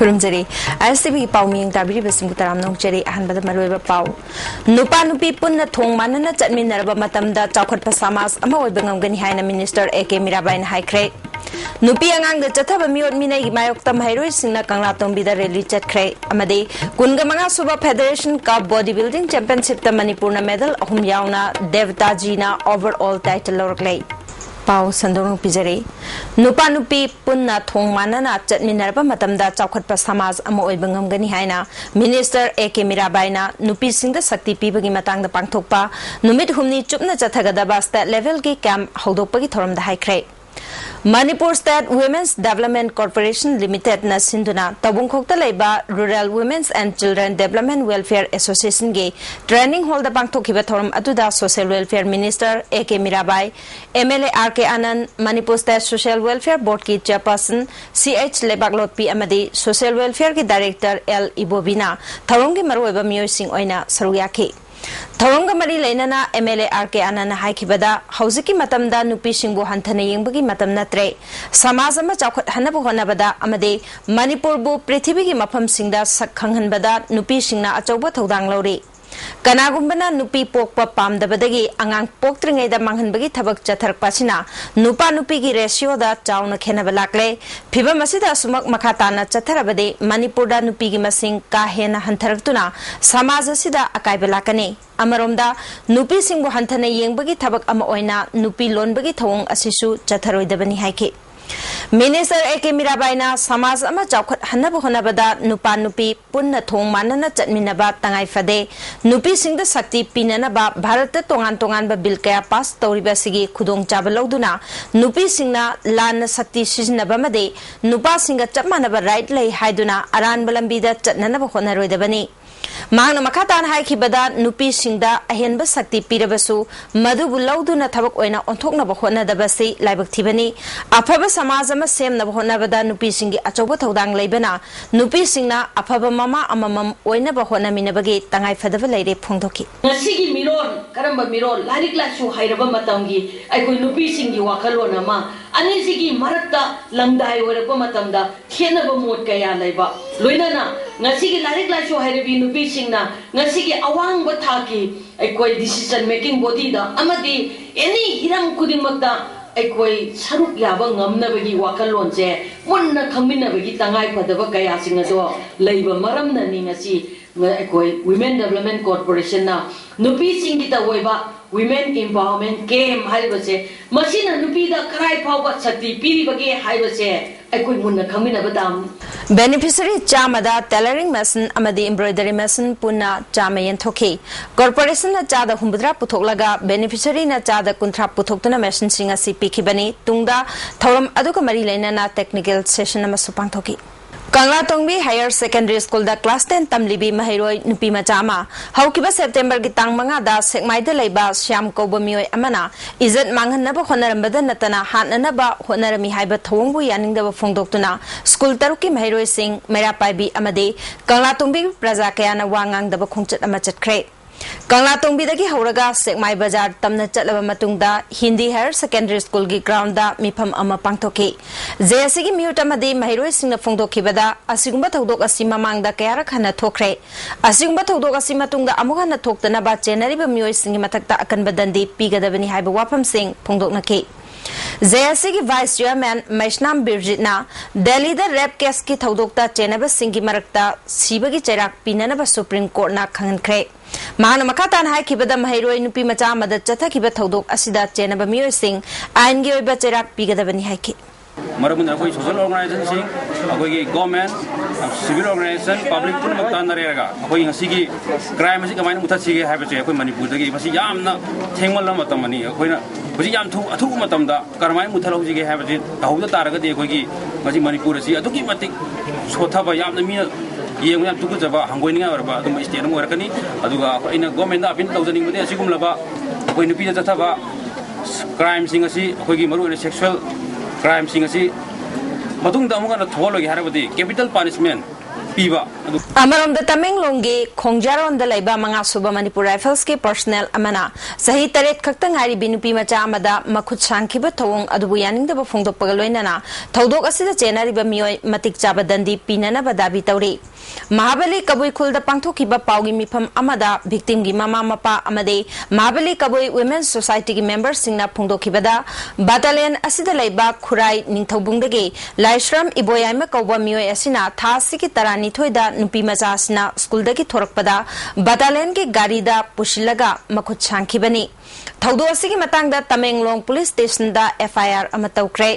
Kurumjari, ISTV Pauming Tabiri Simutaram Nongcheri, and Badamaruba Pau. Nupanupi Punna Tong Manana Minerva Matamda, Chakot Pasamas, Amoibangam Ganihana Minister Eke Mirabain High Cray. Nupi Angang the Chataba Mute Mina Mayoktam Hiro Sina Kanglatom Bida Reli Chat Cray, Amade, Kungamanga Suba Federation Cup Bodybuilding Championship the Manipurna Medal, Humyauna, Devta Jina, overall title or clay. Pau Sandong Pizari Nupanupi Punna Thong Manana Chatminarba Matamda Chakot Pasamas Amoibangam Ganihana Minister Eke Mirabaina Nupi Sing the Sakti Pibagi Matang the Pangtokpa Numit Humni Chupna Chathagadaba State Level Gi Camp Hodopagi Thorum the High Cray. Manipur State Women's Development Corporation Limited na Sinduna Tabungkokta Laiba Rural Women's and Children Development Welfare Association ge training hall the Bangtokhiba Thorum Atuda Social Welfare Minister Eke Mirabai MLA RK Anand Manipur State Social Welfare Board ki Chairperson CH Lebaklot P Amadi Social Welfare ki Director L Ibobina Thorum gi Maroeba Mioy Sing Oina Saruyaki Thorongga mari leinana MLA RK Anand haikibada hauziki matamda nupi singbu hanthana yengbagi matam natre samaj ama chawkhat hanabu honabada amade Manipur bu prithvi gi mafam singda sak khanghanbada nupi singna achauba thodang lori Kanagumbana nupi pokpa pamdabadagi angang poktringaida manghanbagi thabak chatharpasina nupa nupi gi ratio da chawna khenaba lakle phiba masida sumak makhatana chatharabade Manipur da nupi gi masing ka hena hantharatuna samaj asida akaiba lakani Amaromda nupi singbu hanthana yengbagi thabak ama oina nupi lonbagi thawong asisu chatharoidabani haike Minister Eke Mirabaina Samaj ama Chawkhat Hanabu Honabada Nupa Nupi Punna Thong Manana Chatminaba Tangai Fade Nupi Singda Sakti Pinanaba Bharata Tongan Tongan ba Bill Kaya Pass Tauriba Sigi Khudong Chaba Lauduna Nupi Singna Lan Sakti Sizinaba Made Nupa Singa Chapmanaba Right Lay Haiduna Aran Balambida Chatnanaba Honaroidabani Magna Makatan Haikibada Nupi Singda Ahenba Sakti Pirabasu Madubu Lauduna Tabak Oina Ontokna Bahona Dabasi Laibak Tibani Apaba Samazama Sem Nabahonabada Nupi Singi Achoba Todang Labana Nupi Singna Apaba Mama Amamam Oina Bahona Minabagi Tangai Fadava Lady Pontoki Nasigi Miron Karamba Miron Lari Glasu Hairaba Matangi Aiko Nupi Singi Wakalona Ma Anisigi Marata Langdai Warapa Matamda Kenaba Mot Kaya Laiba Luinana Nasigi Lari Glasu Hairabi Nupi Singna Nasigi Awang Bataki Aiko decision making body da Amadi any Hiram Kudimata Aiko Saruk Yaba Ngamnabagi Wakalonje Muna Kaminabagi Tangai Padava Kaya Singado Labor Maramna Ningasi Aiko Women Development Corporation na Nupi Singita Weba Women Empowerment Game Haibase Machina Nupida Krai Power Sati Piribagi Haibase Aiko Muna Kaminabadam Beneficiary Chamada Tailoring Mason Amadi Embroidery Mason Puna Chamayan Toki Corporation na Chada Humbudra Putoklaga Beneficiary na Chada Kuntra Putoktuna Mason Singa CP Kibani Tungda Thorum Aduka Marilena na Technical Session Namasupang Toki Kangla Tongbi Higher Secondary School da Class 10 Tamlibi Mahiroi Nupi Machama Haukiba September Gitang Manga da Sekmaida Laiba Syam Kobomioi Amana Izat Manghanaba Honarambada Natana Hananaba Honarami Haiba Thongbu Yaningda Fongdoktuna School Taruki Mahiroi Singh Merapaibi Amade Kangla Tongbi Prazakayana Wangang Daba Khongchat Amachat Kre Kangla Tongbi dagi Hauraga Sekmai Bazar Tamna Chatlaba Matungda Hindi Higher Secondary School gi ground da Mifam Ama Pangtoki Zayasigi Mutamadi Mahiroi Singh Fongdokibada Asigumba Thodok Asima Mangda Kayara Khana Thokre Asigumba Thodok Asima Tungda Amuhana Thoktana Ba Chenariba Mioi Singh Matakta Akan Badandi Pigadabani Haiba Wapam Singh Fongdoknaki Zayasigi Vice Chairman Maishnam Birjitna Delhi da Rap Case ki Thodokta Chenaba Singhi Marakta Sibagi Cherak Pinanaba Supreme Court na Khangan Kre Mana Makatan Haikibada Mahiroi Nupi Macha Mada Chathakiba Thodok Asida Chenaba Mioi Singh Aingi Oiba Cherak Pigadabani Haiki Maramunda koi social organization sing koi government civil organization public pun maktan narega koi ngasigi crime sing kamain mutha sige haiba che koi Manipur dagi masi yamna thengmal lam matam ani koi na masi yam thu matam da karmai mutha lo sige haiba che hauda taraga de koi gi masi Manipur si atuki matik sotha ba yamna mi yeng yam tuku jaba hangoi ninga warba dum state mo warakani aduga ina government da apin tawjani mode asigum laba koi nupi da chatha ba crime sing asi koi gi maru sexual crime sing asi matung da amuna thologi harabadi capital punishment पीबा अमरोम the तमेंगलोंगे खोंजारोन the लैबा मंगा सुबा Manipur rifles के personal अमना सही तरेत खक्तंग हारी बिनुपी मचा अमदा मखुत सांखिबा थवोंग अदुबु यानिंगदबा फोंदोकपगा लोइनाना थौदोक असिदा चेनारिबा मियोय मतिक चाबा दंदी पीननाबा दाबी तौरी महाबली कबुई खुलद पांथोकिबा पाउगी मिफम अमदा victim गी मामा मपा अमदे महाबली कबुई women's society की मेंबर सिंगना फोंदोकिबदा बाटालियन असिदा लैबा खुराई निंगथौबुंगदगे लाइश्रम इबोयाइमा कौबा मियोय असिना थासिकी तरानिथोइदा नुपी मचासिना स्कूलदगी थोरकपदा बाटालियन की गाड़ीदा पुशिलगा मखुत सांखिबनी थौदो असिगी मतंगदा तमेंगलोंग पुलिस स्टेशन दा एफआईआर अमा तौख्रे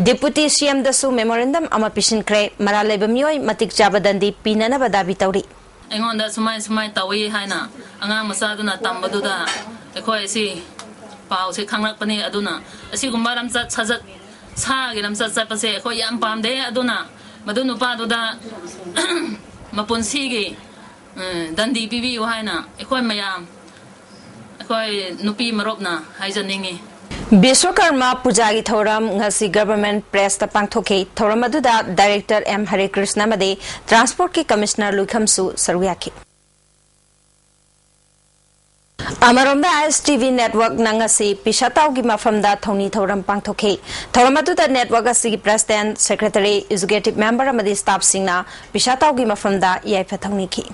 डिप्यूटी सीएम दसु मेमोरेंडम अमा पिसिनख्रे मरा लेबा मियोय मतिक चाबदंदी पीननबा दाबी तौरी एंगोंदा सुमाय सुमाय तवी हाइना अंगांग मसादुना तंबदुदा एखोय सि पाव से खंगलकपनी अदुना असिगुम्बा रमचत सजत सागे रमचत चपसे एखोय याम पामदे अदुना मदु नुपादुदा मपुनसीगी दंदी पीबी हाइना एखोय मयाम एखोय नुपी मरोपना हाइजनिंगी विश्वकर्मा पूजा की थौरम ngasi गवर्नमेंट प्रेस ता पांगथोके थौरम अदुदा डायरेक्टर एम हरे कृष्ण मदे ट्रांसपोर्ट के कमिश्नर लुखमसु सरुयाखी अमरोंदा ISTV नेटवर्क नंगसी पिशाताव की मफमदा थौनी थौरम पांगथोके थौरम अदुदा नेटवर्क असि प्रेसिडेंट सेक्रेटरी एग्जीक्यूटिव मेंबर अमदे स्टाफ सिंगना पिशाताव की मफमदा याइफा थौनीखी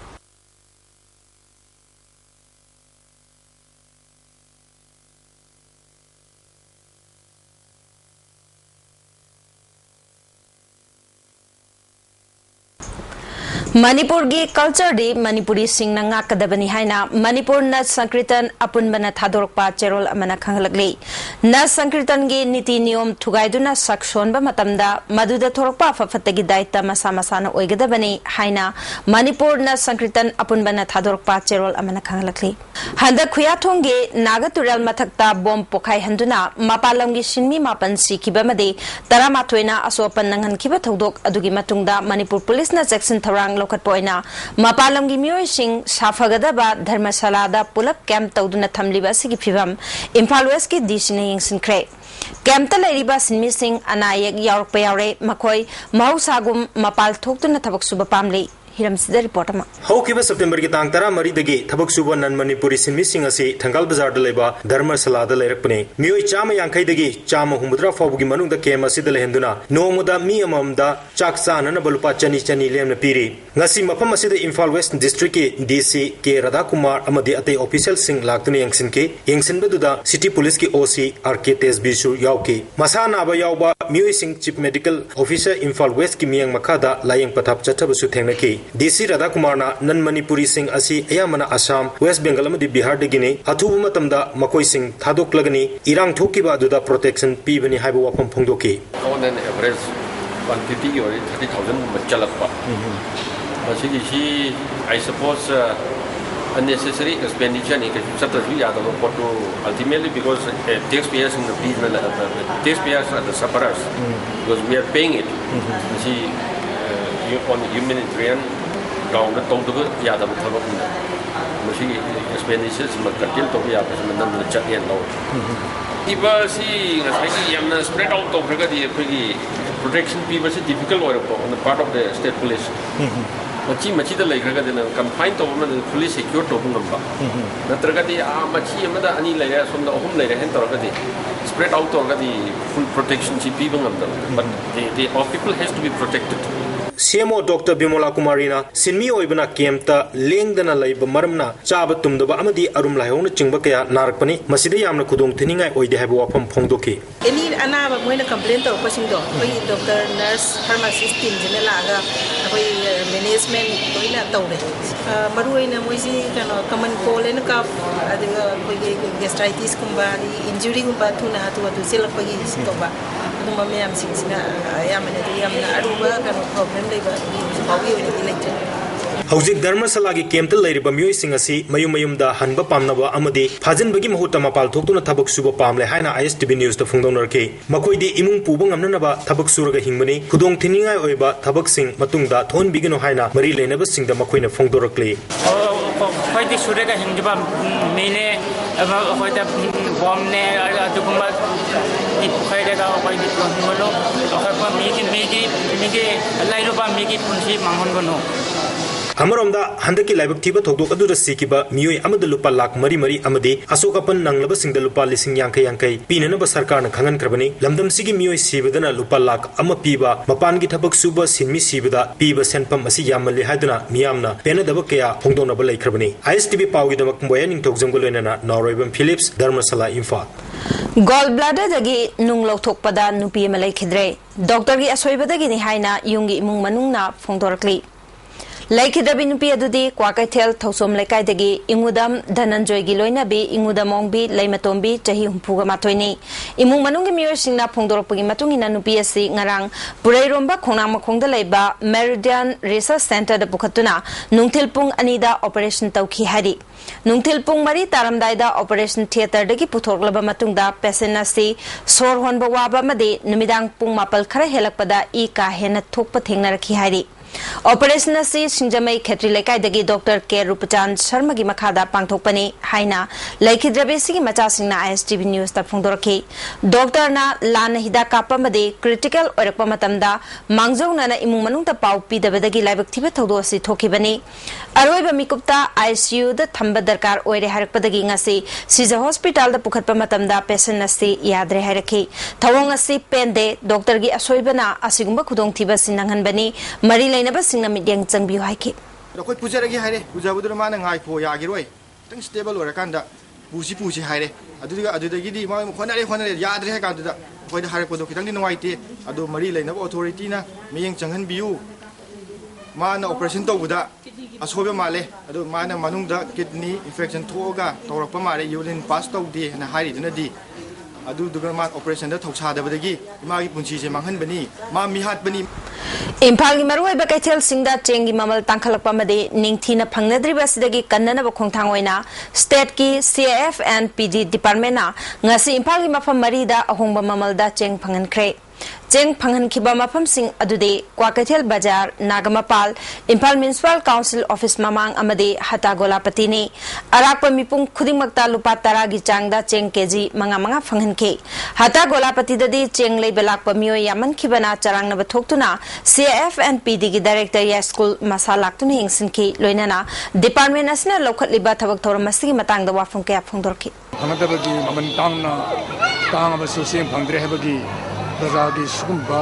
मणिपुर की कल्चर डे मणिपुरी सिंह नाकदबनी हाइना मणिपुर नट संकीर्तन अपुनबना थादोरपा चेरोल अमना खंगलगले नट संकीर्तन की नीति नियम थुगाइदुना सक्सोनबा मतमदा मदुदा थोरपा फफतगी दायित्व मसा मसाना ओइगदबनी हाइना मणिपुर नट संकीर्तन अपुनबना थादोरपा चेरोल अमना खंगलगले हंदा खुयाथोंगे नागतुरल मथक्ता बॉम्ब पोखाई हंदुना मपालमगी सिनमी मापन सिखिबमदे तरामाथोइना असोपन नंगनखिबा थौदोक अदुगी मतुंगदा मणिपुर पुलिस ना section थौरांग लौकटपोइना मपालमगी मियोइसिंग साफगदबा धर्मशालादा pull-up camp तौदुना थमलिबा सिगी फिवम Imphal waste की डीसी ने यंगसिनख्रे कैंपता लैरिबा सिनमिसिंग अनायक यावरकपा यावरे मखोय महौसागुम मपाल थोक्तुना थबक सुबा पामले हिरम सिदा रिपोर्ट अमा हौकिबा सेप्टेम्बर की तांग 13 थबक सुबा नन मणिपुरी सिनमिसिंग असी थंगाल बाजार द लेबा धर्मशालादा लैरकपने मियोय चाम यांखैदगी चाम हुमुद्रा फावगी मनुंग द केम असिदा लेहंदुना नोमुदा मी अममदा चाक चानन बलुपा चनी चनी लेमना पीरी ngasi mafam asida Imphal West District ke DC ke Radha Kumar amadi ate official sing laktuni yangsin baduda City Police ki OC RK Tesbi su yauke masana ba yauba mioi sing Chief Medical Officer Imphal West ki miyang makada layang pathap chathab su thengnaki DC Radha Kumar na nan Manipuri sing asi ayamana Assam West Bengal amadi Bihar dagini athubu matamda makoi sing thadok lagani irang thokiba aduda protection pibani haiba wafam phongdoki on an average quantity or 30,000 machalakpa I suppose unnecessary expenditure in ultimately because taxpayers in the taxpayers are the sufferers because we are paying it. On humanitarian ground, expenditures spread out of protection people is difficult on the part of the state police. Machi the like confined to the police secure to number. Natragati machi amada ani layer from the home layer and spread out over the full protection people but the all people has to be protected. CMO Dr. Bimola Kumarina sinmi oibana kemta lengdana laiba maramna chaba tumdaba amadi arum laihona chingba kaya narakpani masida yamna khudong thiningai oide haiba wafam phongdoki any anaba moina complaint to pasing do koi doctor nurse pharmacist team jene laga koi management toina tawre maruina moisi kano common cold and cough adiga koi gastritis kumba injury kumba thuna atu selakpagi stoba aduma me am singsina yamna aruba kano problem Hauzik Dharmasala ki kemta lairiba mioi sing asi mayum da hanba pamnaba amadi phajinbagi mahuta mapal thoktuna thabak suba pamle haina ISTV news ta phungdonarke makoi di imung pubang amnanaba thabak suraga hingmani khudong thiningai oiba thabak sing matungda thon bigino haina mari lenaba singda makoina phungdorakle khoi di suraga hingba mene ꯑꯩꯈꯣꯏꯗ ꯕꯣꯝꯅꯦ ꯑꯗꯨꯒꯨꯝꯕ ꯄꯨꯈꯩꯗꯒ ꯑꯩꯈꯣꯏꯒꯤ ꯇꯧꯍꯟꯒꯅꯨ ꯑꯩꯈꯣꯏ ꯃꯤꯒꯤ ꯂꯩꯔꯨꯕ ꯃꯤꯒꯤ ꯄꯨꯟꯁꯤ ꯃꯥꯡꯍꯟꯒꯅꯨ अमरोमदा हंदकी लाइबक थीबा थोकदोक अदुदा सिकिबा मियोय अमद लुपा लाख मरी मरी अमदे अशोक अपन नंगलबा सिंगदा लुपा लिसिंग यांकै यांकै पीननबा सरकारना खंगन करबनी लमदम सिगी मियोय सिबदना लुपा लाख अमा पीबा मपानगी थबक सुबा सिनमी सिबदा पीबा सेनपम असि यामले हायदना मियामना पेनदब कया होंदोनबा लैखरबनी आईएसटीवी पावगी दमक बोया निंगथोकजंगो लोइनना नॉरवेबम फिलिप्स धर्मशाला इम्फाल गॉल ब्लाडर दगी नुंग लौथोकपदा नुपी अमा लैखिद्रे डॉक्टर गी असोयबदगी नि हायना युंगी इमुंग मनुंगना फोंदोरकली लैखिद्रबी नुपी अदुदी क्वाकैथेल थौसोम लैकायदगी इंगुदम धनंजय गी लोइनाबी इंगुदमोंबी लैमतोंबी चही हुंफुगा माथोइनी इमुंग मनुंगी मियोसिंगना फोंदोरकपगी मतुंगिना नुपी असि ngarang पुरैरोंबा खोंना मखोंदा लैबा मेरिडियन रिसर्च सेंटर दा पुखतुना नुंगथिल पुंग अनीदा ऑपरेशन तौखी हारि नुंगथिल पुंग मरी तारमदाइदा ऑपरेशन थिएटर दगी पुथोरलबा मतुंगदा पेशेंट असि सोर होनबा वाबा मदे नुमिदांग पुंग मापल खरा हेलकपदा ई का हेना थोकपा थेंगनरखी हारि ऑपरेशन असि सिंजमई खेत्री लेकायदगी डॉक्टर के रूपचांद शर्मा की मखादा पांगथोकपनी हाइना लैखिद्रबेसिगी मचासिंगना आईएसटीवी न्यूज ता फोंदोरखी डॉक्टर ना लान हिदा कापमदे क्रिटिकल ओरकपा मतमदा मांगजौना इमुंग मनुंग ता पाउ पीदबदगी लाइबक थिबे थौदो असि थोखिबनी अरोइबा मिकुप्ता आईसीयू दा थंबा दरकार ओइरे हरकपदगी ngasi सिजा हॉस्पिटल दा पुखतपा मतमदा पेशेंट असि याद्रे हरखी थवोंग असि पेंदे डॉक्टर गी असोइबना असिगुंबा खुदोंग थिबा सिनंगहनबनी मरी लैनबा सिंगना मिडियंग चंगबियो हाइके अखोय पुजरगी हाइरे पुजाबुदुर माना ngaiko yagiroy tang stable orakanda pusi haire adudagi मा खोनारे याद्रे है कादुदा खोयदा हारकोदो खितंग नवाइते अदो मरी लैनबा अथॉरिटी ना मियंग चंगहन बियु माना ऑपरेशन तौबुदा असोबे माले अदो माना मनुंगदा किडनी इंफेक्शन थोगा तौरकपा मारे यूरिन पास तौदे ना हारिदुनदी अदु दुगमा ऑपरेशन दा थौसादबदगी मागी पुंसी से मांगहनबनी मा मिहातबनी इम्फाल की मरुइबा कैथेल सिंगदा चेंगी ममल तांखलकपा मदे निंगथीना फंगनद्रिबा सिदगी कन्ननबा खोंथांग ओइना स्टेट की CAF and PD डिपार्टमेंट ना ngasi इम्फाल की मफम मरीदा अहोंगबा ममलदा चेंग फंगनख्रे चेंग फंगनखिबा मफम सिंग अदुदे क्वाकैथेल बाजार नागमपाल इम्फाल म्युनिसिपल काउंसिल ऑफिस ममांग अमदे हता गोलापतिनी अराकपा मिपुंग खुदिंगमक्ता लुपा 10 गी चांगदा चेंग केजी मंगा फंगनखे हता गोलापतिददी चेंग लेबा लाकपा मियो यामनखिबना चरांगनबा थोक्तुना CAF and PD की डायरेक्टर या स्कूल मसा लाक्तुना हिंगसिनखि लोइनाना डिपार्टमेंट असना लौखतलिबा थबक थोरम मसिगी मतांगदा वाफुं कया फोंदोरखि फंगदबगी ममन तांगबसु सेम फंगद्रे हेबगी प्रजागी सुगुंबा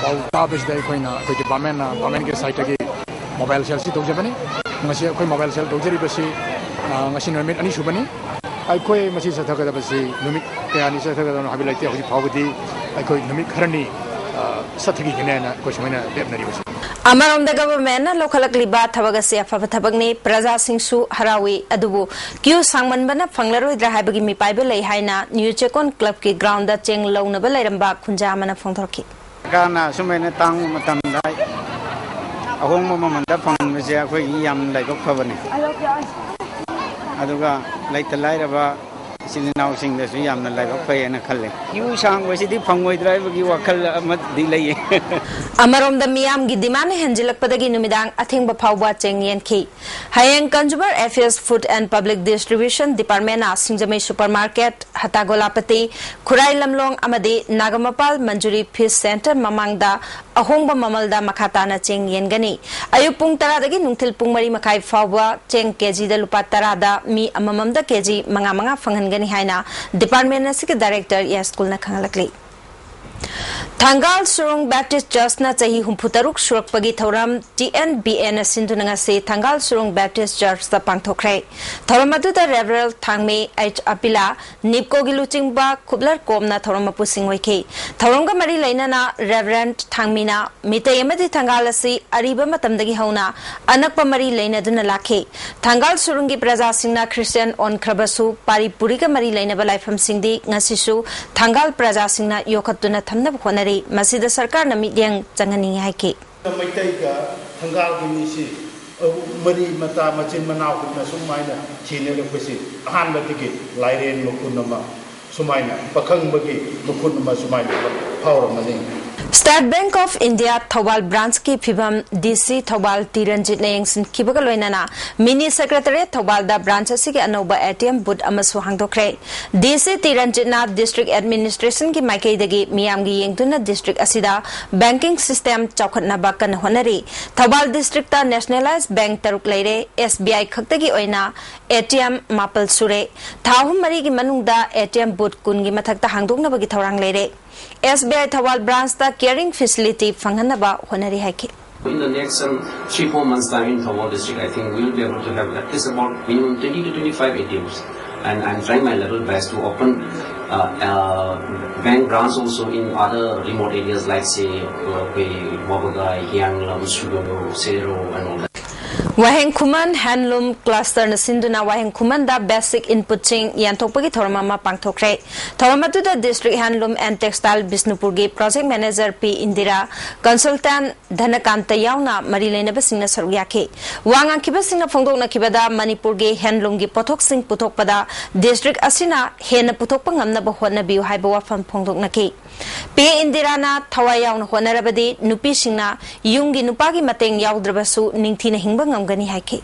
पाउ ताबसदा अखोइना अखोइ डिपार्टमेंट के साइट के मोबाइल सेल सि तौजबनी ngasi अखोइ मोबाइल सेल तौजरिबसि ngasi नमित अनि सुबनी अखोइ मसि सथगदबसि नुमित कयानि सथगदन हाबिलाइते हजि फावदी अखोइ नुमित खरनी सथगी हिनेना कोसमैना देबनरिबसि अमरोमदा गवर्नमेंट ना लोखलकलिबा थबगसे अफब थबगने प्रजा सिंसु हरावी अदुबु क्यू सांगमनबना फंगलरोइद्रा हाइबगी मिपाइबे लै हाइना न्यू चेकोन क्लब के ग्राउंड दा चेंग लौनबा लैरंबा खुंजा मना फोंथोरखि गाना सुमैना तांग मतमदा अहोंग ममंदा फंगबसे अखोइ याम लाइबक फबने अदुगा लाइट लाइरबा सिनाव सिंगदसु यामना लाइबक फयना खल्ले क्यू सांगबसिदि फंगोइद्राइबगी वखल अमदि लैये अमरोमदा मियाम की डिमांड हेंजिलकपदगी नुमिदांग अथेंगबा फावबा चेंग येनखि हायेंग consumer affairs food and public distribution department ना सिंजमई सुपरमार्केट हतागोलापति खुराई लमलोंग अमदि नागमपाल मंजूरी फिश सेंटर ममांगदा अहोंगबा ममलदा मखाताना चेंग येनगनी अयु पुंग 10 दगी नुंगथिल पुंग मरी मखाई फावबा चेंग केजी दा लुपा 10 दा मी अमममदा केजी मंगा फंगनगनी हाइना डिपार्टमेंट नसिक डायरेक्टर या स्कूल ना खंगलकली थांगाल सुरुंग बैप्टिस्ट चर्च ना चाही हुंफुतरुक सुरकपगी थौरम TNBN सिंधुनंगा से थांगाल सुरुंग बैप्टिस्ट चर्च ता पांगथोखरे थौरम अदुदा रेवरल थांगमे H अपिला निपको गी लुचिंगबा खुबलर कोमना थौरम मपुसिंग होइखे थौरमगा मरी लैनाना रेवरेंट थांगमिना मितै अमदि थांगाल असि अरिबा मतमदगी हौना अनकपा मरी लैनादुना लाखे थांगाल सुरुंगी प्रजा सिंगना क्रिश्चियन ओनख्रबसु पारिपुरिगा मरी लैनाबा लाइफम सिंगदी ngasisu थांगाल प्रजा सिंगना योखतुना थमना खोनरी मसीदा सरकार न मिडियंग चंगनी हाइके मैतै का थांगाल की मिसी मरी मता मचिन मनाव कुना सुमाइना थिनेलपसि अहानबदगी लाइरेन मकुनमा सुमाइना पखंगबगी मकुनमा सुमाइना फावरमनि State Bank of India Thawal branch ki phibam DC Thawal Tiranjit ne yengsin kibaga loinana mini secretariat Thawal da branch asigi anoba ATM booth amasu hangdokre DC Tiranjit na district administration ki maikai dagi miyam gi yengtuna district asida banking system chawkhatnaba kan honari Thawal district ta nationalized bank taruk leire SBI khaktagi oina ATM mapal sure thahum mari gi manungda ATM booth kun gi mathakta hangdoknaba gi thawrang leire SBI Thawal branch ta caring facility fanghanaba honari haiki. In the next 3-4 months time in Thawal district, I think we will be able to have at least about minimum 20 to 25 ATMs, and I'm trying my level best to open bank branch also in other remote areas like say Wabagai, Hyanglam, Sugono, Sero, and all that. Waheng Kuman Handloom Cluster na sinduna Waheng Kuman da basic input ching yantokpagi thorama ma pangthokre thorama tu da district handloom and textile Bisnupur gi project manager P Indira consultant Dhanakanta yauna mari leina basingna sarugyake wanga kiba singna phongdok na kibada Manipur gi handloom gi pothok sing puthok pada district asina hena puthok pangamna ba hona biu haiba wafam phongdok na ki P Indira na thawai yauna honarabadi nupi singna yungi nupagi mateng yaudраbasu ningthina hingba ngam gani haike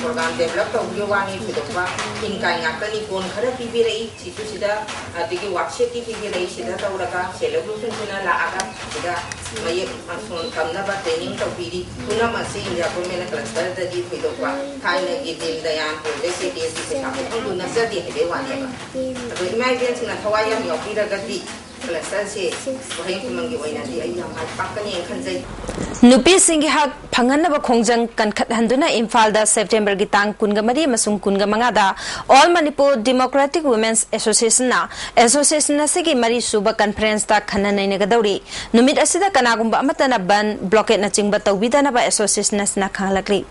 program develop to gi wangi phidokwa inkai ngakani kon khara pibirei situ sida adigi workshop ki pibirei sida tawraka celebration sina la aga sida maye asun kamna ba training to piri tuna masi india ko mena cluster da di phidokwa thaina gi din dayan project ki tesi se ka ko na sa di hede wani ba to imagine sina thawaya mi opira gati Nupi singi hak phanganaba khongjang kankhat handuna Imphal da September gi tang kungamari masung kungamanga da All Manipur Democratic Women's Association na sigi mari suba conference ta khananai na gadawri numit asida kanagumba amatana ban blockade na chingba tawbidana ba association na khanglakri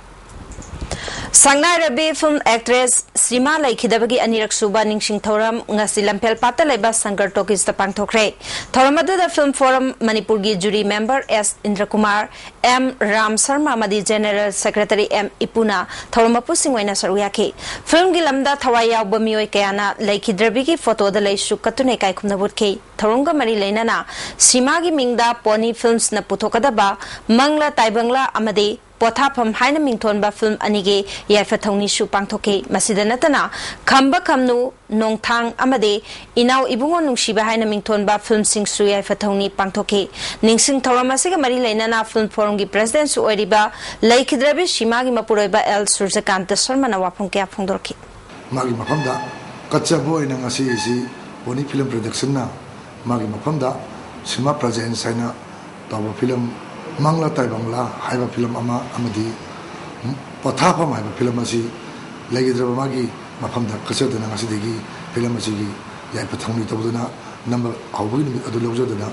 Sangnai Rabi film actress Sima Laikhidabagi Anirak Suba Ningsing Thoram ngasi Lampel Pata Laiba Sankar Tokis the Pangthokre Thoramadu the Film Forum Manipur gi jury member S Indra Kumar M Ram Sharma Madi General Secretary M Ipuna Thoramapu Singwaina Saruyaki Film gi lamda thawaya bamioi kayana Laikhidrabi gi photo da lai shukatune kai khumna butke Thorunga mari leinana Sima gi mingda Pony Films na puthokadaba Mangla Taibangla Amade Pothapam haina mingthonba film anige yaifathongni shu pangthoke masida natana khamba khamnu nongthang amade inau ibungo nungsiba haina mingthonba film sing su yaifathongni pangthoke ningsing thorama siga mari leinana film forum gi president su oiriba Laikhidrabi Shima gi mapuroiba L Surjakanta Sharma na wapong kya phongdorki magi mafamda kachaboy na ngasi isi Pony film production na magi mafamda Shima present saina tawa film Mangla Taibangla haiba film ama amadi Pothapa haiba film asi Laikhidraba magi mafamda kasadana ngasidegi film asigi yaipathongni tawduna number hawbagi numit adu lawjadana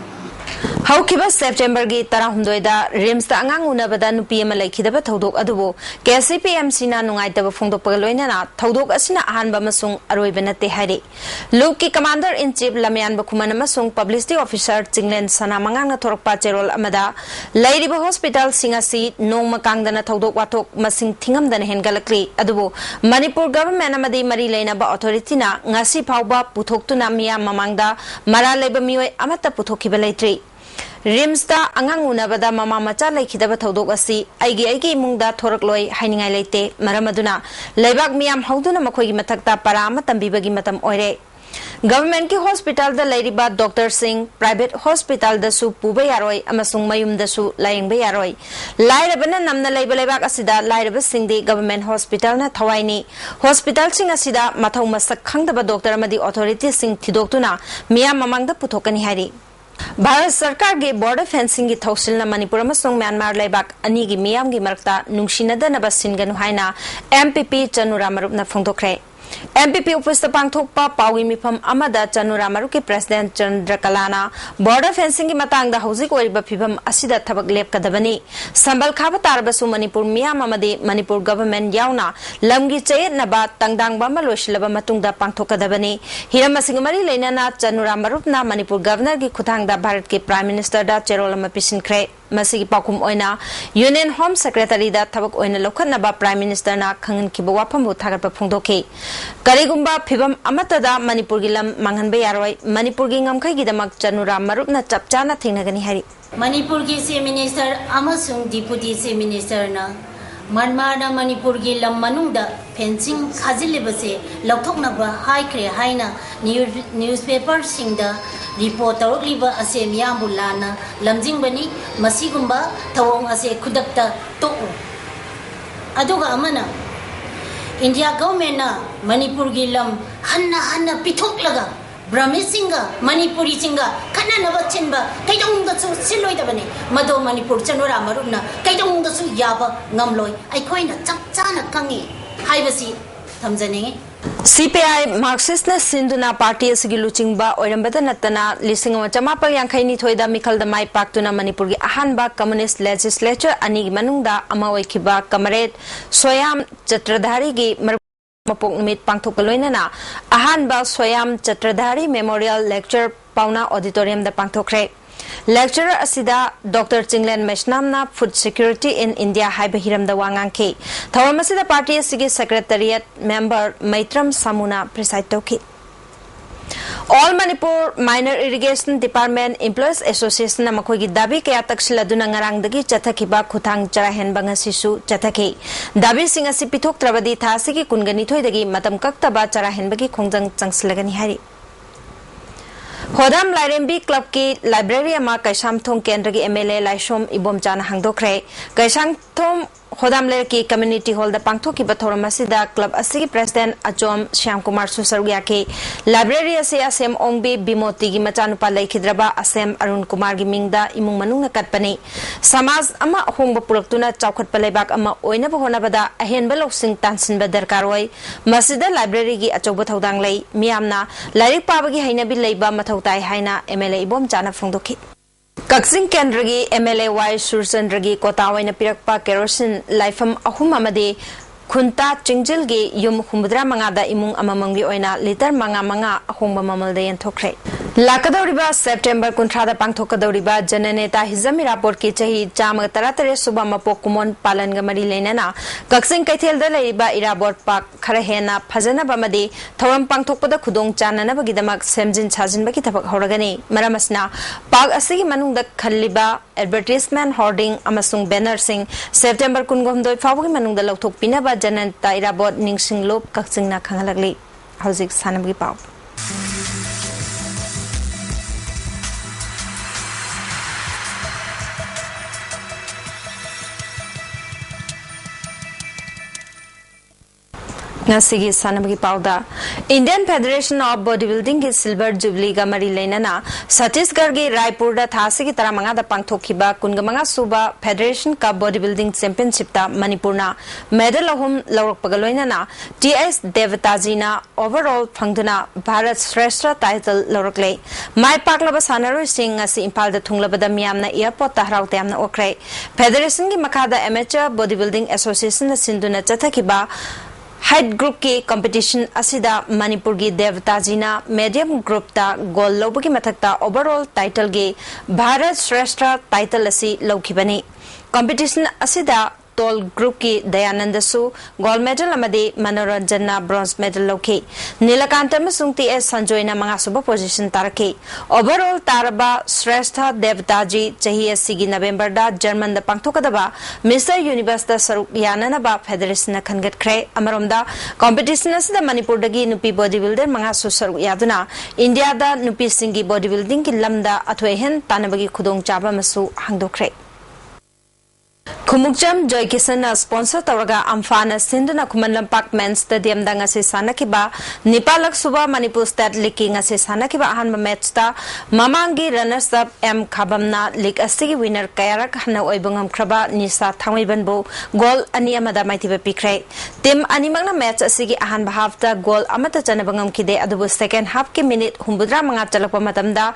Haukiba September gi tarahumdoi da Rims da angang unabada nupi ama laikhidaba thodok adubo KCPMC na nungaitaba phongdokpa loinana thodok asina ahanba masung aroiba nate haire Luki Commander in Chief Lamyan Bakhuman amasung Publicity Officer Chinglen Sana mangang na thorokpa cherol amada Lairiba Hospital Singasi nongma kangdana thodok wathok masing thingamdana hengalakri adubo Manipur government amadi mari leinaba authority na ngasi phawba puthoktuna miya mamangda mara leba mioi amata puthokiba leitri Rims da angang unabada mama macha laikhidaba thodok asi aigi imungda thorakloi hainingai leite maramaduna leibak miyam hauduna makhoigi mathakta parama tambibagi matam oire Government ki hospital da lairiba Dr. Singh private hospital da su puba yaroi amasung mayum da su layingba yaroi lairabana namna leiba leibak asida lairaba singdi government hospital na thawaini hospital sing asida mathau masak khangdaba doctor amadi authority sing thidoktuna miyam mamangda puthokani hari Bharat Sarkar ge border fencing gi thausil na Manipur amasung Myanmar laibak ani gi miyam gi marakta nungsinada na basinganu haina MPP Chanura Marup na phongdokre MPP Upasta Pangthokpa Pawi Mifam Amada Chanura Marup ki President Chandra Kalana border fencing gi matangda hauzik oiriba phibam asida thabak lepkadabani sambal khaba tarbasu Manipur miyam amadi Manipur government yauna lamgi chayet naba tangdangba ma loisilaba matungda pangthokadabani hiramasing mari leinana Chanura Marup na Manipur governor gi khuthangda Bharat ki Prime Minister da cherolama pisinkre masigi pakum oina Union Home Secretary da thabak oina lokhatnaba Prime Minister na khangan kiba waphambu thagatpa phongdokhi karigumba phibam amatada Manipur gi lam manghanba yaroi Manipur gi ngamkhai gi damak Chanura Marup na chapchana thingnagani hari Manipur ki Chief Minister amasung Deputy Chief Minister na Manmana Manipur ki lam manungda fencing khajilibase lauthoknaba haikre haina newspaper singda report tawliba ase miyambulana lamjingbani masigumba thawong ase khudakta to aduga amana India government na Manipur ki lam hanna pithoklaga Brahmisinga, Manipuri singa, Kanana Chimba, Kaidong the Siloi the Bane, Mado Manipur Chanora Maruna, Kaidong the Su Yaba, Namloy, I coin a Chana Kangi, Hivasi, Tamzani. CPI Marxist na Sinduna Party Sigiluchingba or Natana, listening on Chamapa Yankaini Toida Mikal the Mai Paktuna Manipuri Ahanba Communist Legislature Anig Manunda Amawakiba Kamaret Soyam Chatradharigi Mapok Numit Pangthokaloina na Ahanba Soyam Chatradhari Memorial Lecture Pauna Auditorium da Pangthokre. Lecturer asida Dr. Chinglen Meshnamna Food Security in India Haiba Hiram da Wangangke. Thawamasida Party Sigi Secretariat Member Maitram Samuna preside toki. All Manipur Minor Irrigation Department Employees Association na makogi dabi kaya takshila duna ngarangdagi chathakiba khutang charahen bangasisu chathaki dabi singasi pithok trabadi thasigi kungani thoidagi matam kaktaba charahen bagi khongjang changslagani hari Hodam Lairembi Club ki library ama Kaisham Thong Kendra ki MLA Laishom Ibom Chana hangdokre Kaisham Thong Hodam Lair ki community hall da pangtho ki bathoram asida club asigi president Achom Shyam Kumar Susargia ki library ase asem ongbi bimoti gi machanupa laikhidraba asem Arun Kumar gi mingda imung manung na katpani samaj ama hongba puraktuna chawkhat palaibak ama oina bahona bada ahen balok sing tansin ba darkar oi masida library gi achoba thodang lei miamna lairik pabagi hainabi leiba mathautai haina MLA Ibom Chana phongdokhi Kaksing Kendragi MLA Y Surchandragi Kotawaina Pirakpa Kerosene Laifam Ahum Amade Kunta Chingjilgi Yum Humudra Mangada Imung Amamangli Oina Litar Manga Ahumba Mamalde and Tokre. Lakadoriba September Kuntrada Pangtokadoriba Jananeta Hizamira Porki Chahi Chama Taratare Subama Pokumon Palangamari Lenana Kaksing Kaithel the Laiba Irabor Park Karahena Pazana Bamadi Thoram Pangtopada Kudong Chanana Bagidamak Semjin Chazin Bakitabak Horagani Maramasna Pag Asigi Manung the Kaliba advertisement hoarding Amasung banner sing September Kungom Doi Fawagi Manung the Lotok Pinaba Jananta Irabor Ningsing Lop Kaksing na Kangalagli Hauzik Sanamgi Pau Ngasigi Sanamgi Pauda Indian Federation of Bodybuilding ki Silver Jubilee ga mari leinana Chhattisgarh gi Raipur da thasi ki taramanga da pangthokhiba kungamanga suba Federation Cup Bodybuilding Championship ta Manipurna medal ahum lawrakpaga loinana TS Devataji na overall phangduna Bharat Shrestha title lawrakle mai paklaba sanaroi sing asi Impal da thunglabada miyamna airport ta haraute amna okre Federation gi makada Amateur Bodybuilding Association na sinduna chathakiba Height group ki competition asida Manipur gi Devataji na medium group ta gold lobagi mathakta overall title gi Bharat Shrestha title asi lawkhibani competition asida tall group ki Dayananda su gold medal amadi Manoranjan na bronze medal lawki Nilakanta masung TS Sanjoy na mga suba position taraki overall taraba Shrestha Devataji chahi asigi November da German da pangthokadaba Mr Universe da saruk yanana ba federation na khangat khre amaromda competition asida Manipur dagi nupi bodybuilder mga su saruk yaduna India da nupi singi bodybuilding ki lamda athoehen tanabagi khudong chaba masu hangdokre Kumukjam Joy Kisana sponsor Tawaga Amfana Sindana Kumanlam Park Men's Stadium Dangasi Sanakiba Nipalak Suba Manipur State League Ngasi Sanakiba Hanma Matchta Mamangi runners up M Kabamna League Asigi winner Kayarak Hana Oibungam Kraba Nisa Tangwibanbo goal Aniamada Maitiba Pikre Tim Animangna match Asigi Ahan Bahafta goal Amata Janabangam Kide Adubu second half ki minute Humbudra Mangatalakwa Matamda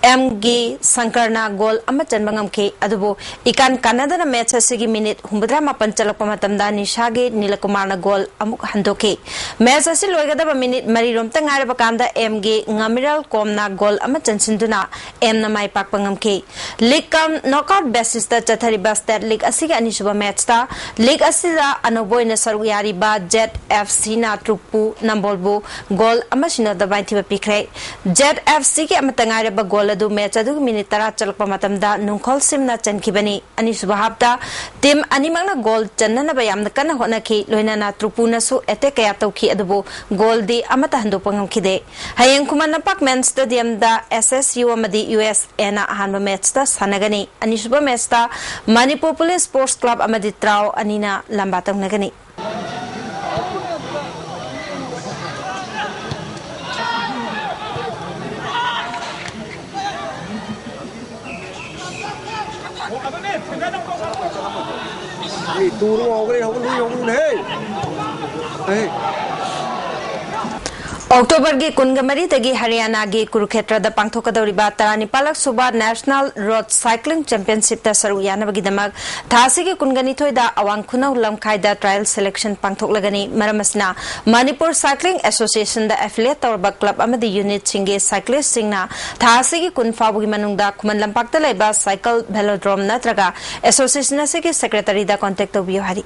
M G Sankarna goal Amatan Bangam K Adubu Ikan Canada match Sigi minute Humbudra Mapan Chalapamatamda Nishagi Nilakumarna goal Amuk Handoke match Asil Logada minute Marirom Tangarabakanda M G Ngamiral Komna goal Amatan Sinduna M Namai Pakpangam K League knockout basis the Chathariba State League Asiga Anishuba match ta League Asida Anoboy Nasaruyari ba Jet FC na Trupu Nambolbu goal Amashino the Vaitiba Pikre Jet FC ki Amatangaraba goal goal adu match adu minute 10 chalakpa matamda nungkhol simna chankibani anisuba hapta team animangna goal channana ba yamna kana honaki loinana trupuna su attack kaya tawki adubu goal di amata handopa ngamkhide hayeng kuman pak men stadium da SSU amadi USA na hanba match ta sanagani anisuba match ta Manipur Police Sports Club amadi trao anina lambatang nagani October gi kungamari tagi Haryana gi Kurukshetra da pangthokadoriba 19 suba National Road Cycling Championship ta saru yana bagidamak thasi gi kungani thoida awang khunau lamkhai da trial selection pangthoklagani maramasna Manipur Cycling Association da affiliate tawba club amadi unit singe cyclist singna thasi gi kunfabu gi manungda khuman lampak ta laiba cycle velodrome natraga association asigi secretary da contact tobiyo hari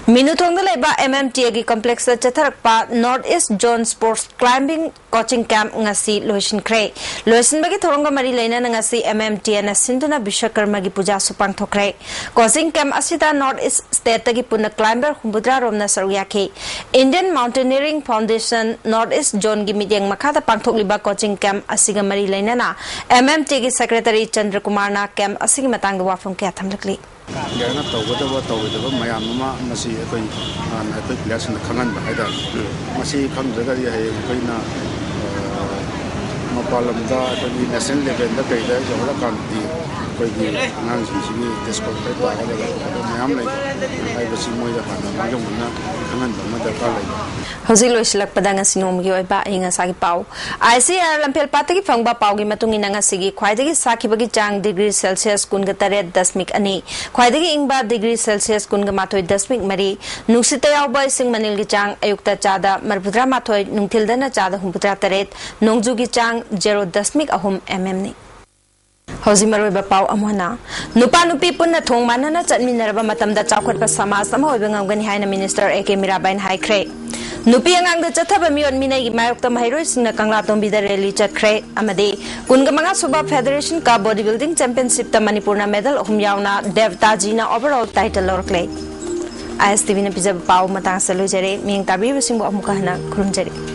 Minuthong da laiba MMTA gi complex da chatharakpa North East Zone Sports Climbing Coaching Camp ngasi loisin kre loisin bagi thoronga mari leina ngasi MMTA na sinduna Vishwakarma gi puja supang thokre coaching camp asida North East State gi punna climber humbudra romna sarya ke Indian Mountaineering Foundation North East Zone gi midyang makha da pangthokliba coaching camp asiga mari leina na MMTA gi secretary Chandra Kumar na camp asigi matang da wafam ke athamlakli Yana tawgadaba mayam ama masi akoi players na khangan ba haida masi khamjaga di hai koina mapalamda akoi national level da kaida jawla kan di koi gi nang sigi disqualify ta ga mayam lai ai basi moi da kana majong na khangan ba ma da ka lai Hozil loislak padanga sinom gi oiba inga sagi pau ICR lampel patagi phangba pau gi matung inanga sigi khwaidagi sakibagi chang degree Celsius kunga 8.2 khwaidagi ingba degree Celsius kunga 8.3 nungsita yawba sing manil gi chang ayukta chada marbudra mathoi nungthildana chada 8 nongju gi chang 0.3 mm ni Hausi maroiba pau amona nupa nupi punna thong manana chatminaraba matamda chawkhatpa samaj ama oiba ngamgani haina minister AK Mirabai haikre nupi angang da chathaba mion minai gi mayokta mairoi singna kangla tombi da rally chatkre amade kungamanga suba federation ka bodybuilding championship ta Manipur na medal hum yauna Devtaji na overall title lorkle ISTV na pijab pau matang salo jare ming tabi basingbo amuka hana khurumjare